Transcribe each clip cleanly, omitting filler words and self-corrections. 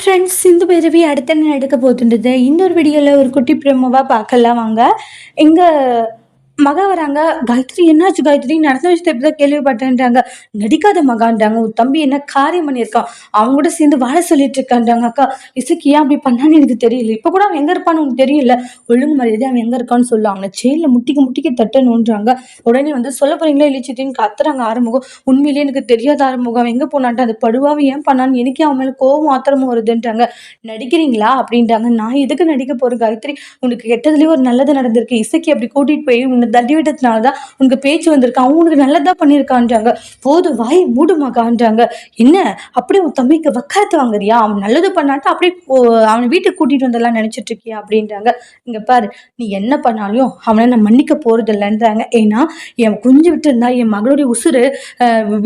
Friends, Sindhu Bhairavi அடுத்து என்ன நடக்க போகுதுன்றது இன்னொரு வீடியோவில் ஒரு குட்டி பிரமோவாக பார்க்கலாம் வாங்க. எங்கள் மகா வராங்க. காயத்ரி என்னாச்சு காயத்ரி? நடந்த விஷயத்தை இப்படி தான் கேள்விப்பட்டேன்றாங்க. நடிக்காத மகான்றாங்க. உன் தம்பி என்ன காரியம் பண்ணியிருக்கான், அவங்க கூட சேர்ந்து வாழ சொல்லிட்டு இருக்கான்றாங்க. அக்கா இசைக்கு ஏன் அப்படி பண்ணான்னு எனக்கு தெரியல. இப்போ கூட அவன் எங்கே இருப்பான்னு உனக்கு தெரியல. ஒழுங்கு மரியாதை அவன் எங்கே இருக்கான்னு சொல்ல, அவனை செயலில் முட்டிக்க தட்டணுன்றாங்க. உடனே வந்து சொல்ல போறீங்களா இல்லைச்சிட்டின்னு கத்துறாங்க ஆறுமுகம். உண்மையிலேயே எனக்கு தெரியாத ஆறுமுகம், அவன் எங்கே போனான்ட்டு அந்த படுவாவை ஏன் பண்ணான்னு எனக்கே அவன் மேலே கோவம் ஆத்திரமும் வருதுன்றாங்க. நடிக்கிறீங்களா அப்படின்றாங்க. நான் எதுக்கு நடிக்க போறேன் காயத்ரி? உனக்கு கெட்டதுலேயே ஒரு நல்லது நடந்திருக்கு. இசைக்கு அப்படி கூட்டிட்டு போய் உன்னை தள்ளி விட்டதுனாலதான் உனக்கு பேச்சு வந்திருக்கு. அவன் உனக்கு நல்லதா பண்ணியிருக்கான்றாங்க. போது வாய் மூடு மகான்றாங்க. என்ன அப்படியே உன் தம்பிக்கு வக்காலத்து வாங்குறியா? அவன் நல்லது பண்ணாட்டா அப்படியே அவனை வீட்டுக்கு கூட்டிட்டு வந்தெல்லாம் நினைச்சிட்டு இருக்கியா அப்படின்றாங்க. இங்க பாரு, நீ என்ன பண்ணாலும் அவனை நான் மன்னிக்க போறது இல்லைன்றாங்க. ஏன்னா என் குஞ்சு விட்டு இருந்தா என் மகளுடைய உசுறு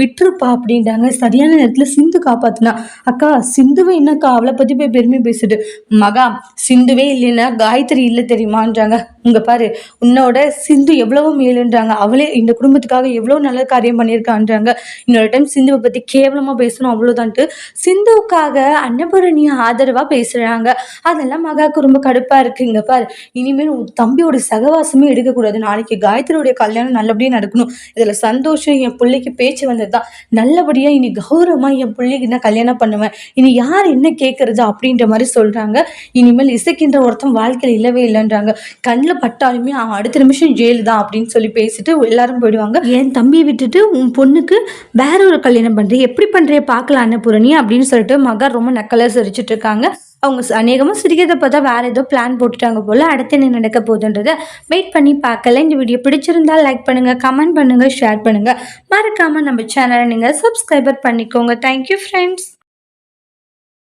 விட்டுருப்பா அப்படின்றாங்க. சரியான நேரத்துல சிந்து காப்பாத்துனா. அக்கா சிந்துவே என்னக்கா அவளை பத்தி போய் பெருமை பேசுது. மகா சிந்துவே இல்லைன்னா காயத்ரி இல்லை தெரியுமான்றாங்க. இங்க பாரு, உன்னோட சிந்து எவ்வளவோ மேலுன்றாங்க. அவளே இந்த குடும்பத்துக்காக எவ்வளவு நல்ல காரியம் பண்ணியிருக்கான்றாங்க. இன்னொரு டைம் சிந்துவை பத்தி கேவலமா பேசணும் அவ்வளவுதான்ட்டு சிந்துவுக்காக அன்னபூரணிய ஆதரவா பேசுறாங்க. அதெல்லாம் மகாவுக்கு ரொம்ப கடுப்பா இருக்கு. இங்க பாரு, இனிமேல் உன் தம்பியோட சகவாசமே எடுக்கக்கூடாது. நாளைக்கு காயத்ரியோடைய கல்யாணம் நல்லபடியா நடக்கணும். இதுல சந்தோஷம் என் பிள்ளைக்கு பேச்சு வந்ததுதான். நல்லபடியா இனி கௌரவமா என் பிள்ளைக்கு நான் கல்யாணம் பண்ணுவேன். இனி யார் என்ன கேட்கறது அப்படின்ற மாதிரி சொல்றாங்க. இனிமேல் இசைக்கின்ற ஒருத்தன் வாழ்க்கையில் இல்லவே இல்லைன்றாங்க. கண்ணில் பட்டாலுமே அவன் அடுத்த நிமிஷம் ஜெயிலு தான் அப்படின்னு சொல்லி பேசிட்டு எல்லாரும் போயிடுவாங்க. என் தம்பியை விட்டுட்டு உன் பொண்ணுக்கு வேற ஒரு கல்யாணம் பண்றேன், எப்படி பண்றிய பார்க்கலாம் அன்னபூரணி அப்படின்னு சொல்லிட்டு மகா ரொம்ப நக்கலா சிரிச்சிட்டு இருக்காங்க. அவங்க அநேகமாக சிரிக்கிறத பார்த்தா வேற ஏதோ பிளான் போட்டுட்டாங்க போல. அடுத்து என்ன நடக்க போகுதுன்றதை வெயிட் பண்ணி பார்க்கல. இந்த வீடியோ பிடிச்சிருந்தா லைக் பண்ணுங்க, கமெண்ட் பண்ணுங்க, ஷேர் பண்ணுங்க. மறக்காம நம்ம சேனலை நீங்க சப்ஸ்கிரைபர் பண்ணிக்கோங்க. Thank you friends.